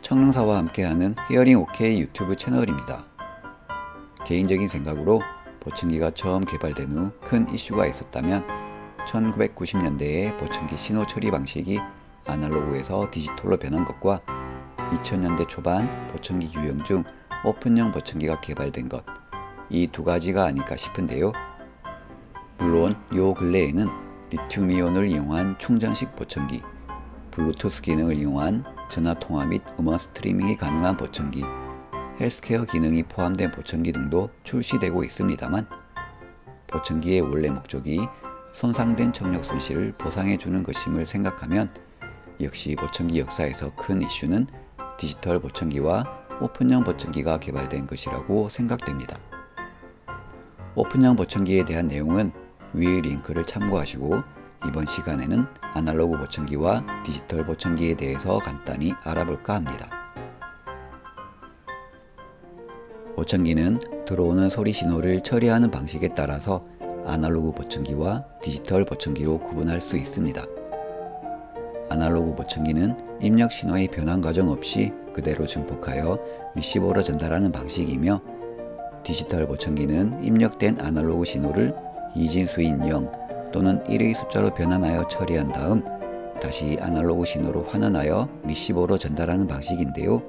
청릉사와 함께하는 히어링 OK 유튜브 채널입니다. 개인적인 생각으로 보청기가 처음 개발된 후 큰 이슈가 있었다면 1990년대에 보청기 신호 처리 방식이 아날로그에서 디지털로 변한 것과 2000년대 초반 보청기 유형 중 오픈형 보청기가 개발된 것, 이 두 가지가 아닐까 싶은데요. 물론 요 근래에는 리튬이온을 이용한 충전식 보청기, 블루투스 기능을 이용한 전화통화 및 음원 스트리밍이 가능한 보청기, 헬스케어 기능이 포함된 보청기 등도 출시되고 있습니다만, 보청기의 원래 목적이 손상된 청력 손실을 보상해주는 것임을 생각하면 역시 보청기 역사에서 큰 이슈는 디지털 보청기와 오픈형 보청기가 개발된 것이라고 생각됩니다. 오픈형 보청기에 대한 내용은 위의 링크를 참고하시고 이번 시간에는 아날로그 보청기와 디지털 보청기에 대해서 간단히 알아볼까 합니다. 보청기는 들어오는 소리 신호를 처리하는 방식에 따라서 아날로그 보청기와 디지털 보청기로 구분할 수 있습니다. 아날로그 보청기는 입력 신호의 변환 과정 없이 그대로 증폭하여 리시버로 전달하는 방식이며, 디지털 보청기는 입력된 아날로그 신호를 이진수인 0 또는 1의 숫자로 변환하여 처리한 다음 다시 아날로그 신호로 환원하여 리시버로 전달하는 방식인데요.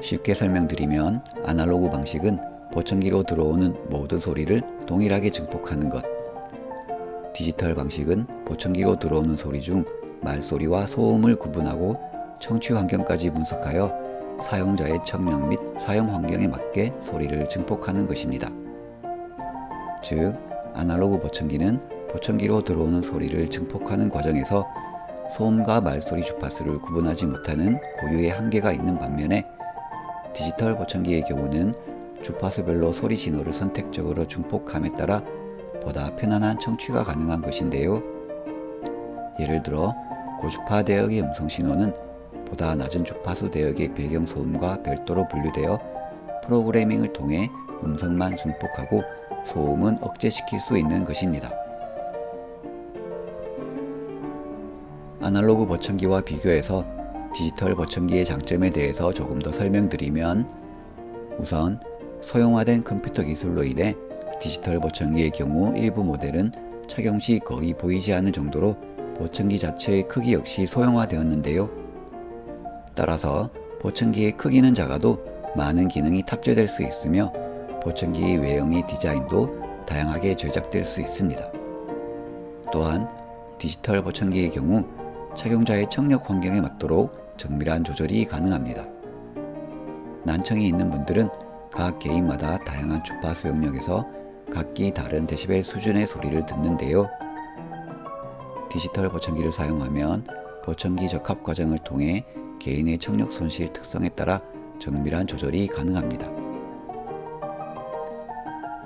쉽게 설명드리면 아날로그 방식은 보청기로 들어오는 모든 소리를 동일하게 증폭하는 것, 디지털 방식은 보청기로 들어오는 소리 중 말소리와 소음을 구분하고 청취 환경까지 분석하여 사용자의 청력 및 사용 환경에 맞게 소리를 증폭하는 것입니다. 즉, 아날로그 보청기는 보청기로 들어오는 소리를 증폭하는 과정에서 소음과 말소리 주파수를 구분하지 못하는 고유의 한계가 있는 반면에, 디지털 보청기의 경우는 주파수별로 소리 신호를 선택적으로 증폭함에 따라 보다 편안한 청취가 가능한 것인데요. 예를 들어 고주파 대역의 음성 신호는 보다 낮은 주파수 대역의 배경 소음과 별도로 분류되어 프로그래밍을 통해 음성만 증폭하고 소음은 억제시킬 수 있는 것입니다. 아날로그 보청기와 비교해서 디지털 보청기의 장점에 대해서 조금 더 설명드리면, 우선 소형화된 컴퓨터 기술로 인해 디지털 보청기의 경우 일부 모델은 착용 시 거의 보이지 않을 정도로 보청기 자체의 크기 역시 소형화되었는데요. 따라서 보청기의 크기는 작아도 많은 기능이 탑재될 수 있으며 보청기의 외형의 디자인도 다양하게 제작될 수 있습니다. 또한 디지털 보청기의 경우 착용자의 청력 환경에 맞도록 정밀한 조절이 가능합니다. 난청이 있는 분들은 각 개인마다 다양한 주파수 영역에서 각기 다른 데시벨 수준의 소리를 듣는데요. 디지털 보청기를 사용하면 보청기 적합 과정을 통해 개인의 청력 손실 특성에 따라 정밀한 조절이 가능합니다.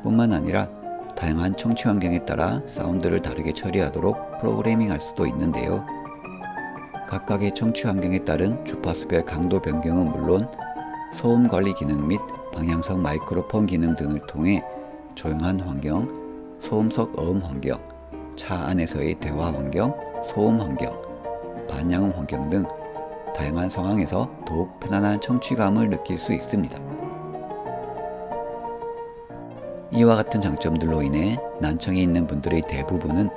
뿐만 아니라 다양한 청취 환경에 따라 사운드를 다르게 처리하도록 프로그래밍 할 수도 있는데요. 각각의 청취 환경에 따른 주파수별 강도 변경은 물론 소음 관리 기능 및 방향성 마이크로폰 기능 등을 통해 조용한 환경, 소음 속 어음 환경, 차 안에서의 대화 환경, 소음 환경, 반향음 환경 등 다양한 상황에서 더욱 편안한 청취감을 느낄 수 있습니다. 이와 같은 장점들로 인해 난청이 있는 분들의 대부분은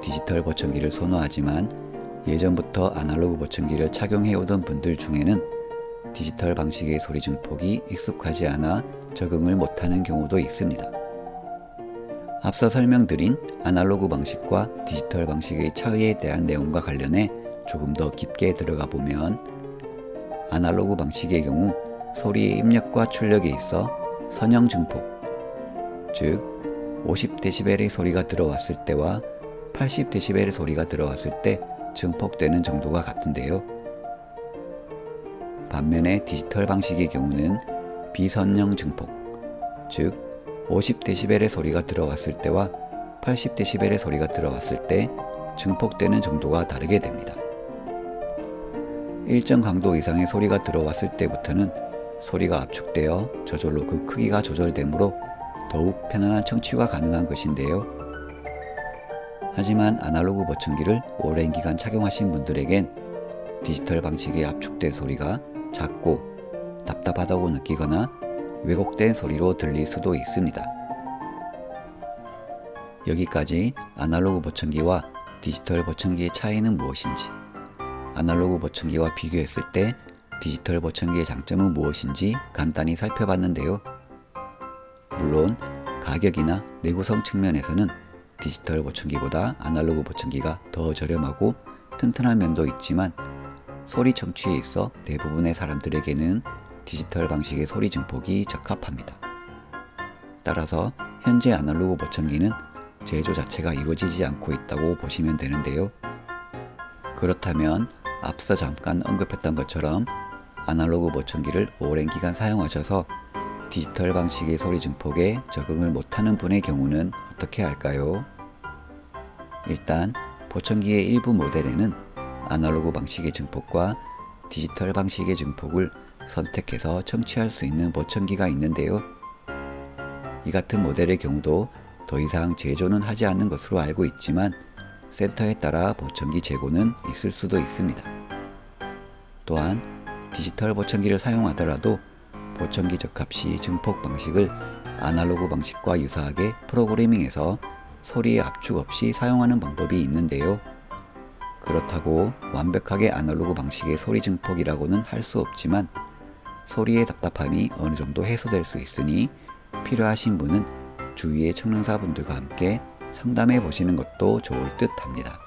디지털 보청기를 선호하지만, 예전부터 아날로그 보청기를 착용해오던 분들 중에는 디지털 방식의 소리 증폭이 익숙하지 않아 적응을 못하는 경우도 있습니다. 앞서 설명드린 아날로그 방식과 디지털 방식의 차이에 대한 내용과 관련해 조금 더 깊게 들어가 보면, 아날로그 방식의 경우 소리의 입력과 출력에 있어 선형 증폭, 즉 50dB의 소리가 들어왔을 때와 80dB의 소리가 들어왔을 때 증폭되는 정도가 같은데요. 반면에 디지털 방식의 경우는 비선형 증폭, 즉 50dB의 소리가 들어왔을 때와 80dB의 소리가 들어왔을 때 증폭되는 정도가 다르게 됩니다. 일정 강도 이상의 소리가 들어왔을 때부터는 소리가 압축되어 저절로 그 크기가 조절되므로 더욱 편안한 청취가 가능한 것인데요. 하지만 아날로그 보청기를 오랜 기간 착용하신 분들에겐 디지털 방식의 압축된 소리가 작고 답답하다고 느끼거나 왜곡된 소리로 들릴 수도 있습니다. 여기까지 아날로그 보청기와 디지털 보청기의 차이는 무엇인지, 아날로그 보청기와 비교했을 때 디지털 보청기의 장점은 무엇인지 간단히 살펴봤는데요. 물론 가격이나 내구성 측면에서는 디지털 보청기보다 아날로그 보청기가 더 저렴하고 튼튼한 면도 있지만 소리 청취에 있어 대부분의 사람들에게는 디지털 방식의 소리 증폭이 적합합니다. 따라서 현재 아날로그 보청기는 제조 자체가 이루어지지 않고 있다고 보시면 되는데요. 그렇다면 앞서 잠깐 언급했던 것처럼 아날로그 보청기를 오랜 기간 사용하셔서 디지털 방식의 소리 증폭에 적응을 못하는 분의 경우는 어떻게 할까요? 일단 보청기의 일부 모델에는 아날로그 방식의 증폭과 디지털 방식의 증폭을 선택해서 청취할 수 있는 보청기가 있는데요. 이 같은 모델의 경우도 더 이상 제조는 하지 않는 것으로 알고 있지만 센터에 따라 보청기 재고는 있을 수도 있습니다. 또한 디지털 보청기를 사용하더라도 보청기 적합시 증폭 방식을 아날로그 방식과 유사하게 프로그래밍해서 소리의 압축 없이 사용하는 방법이 있는데요. 그렇다고 완벽하게 아날로그 방식의 소리 증폭이라고는 할 수 없지만 소리의 답답함이 어느 정도 해소될 수 있으니 필요하신 분은 주위의 청능사분들과 함께 상담해 보시는 것도 좋을 듯 합니다.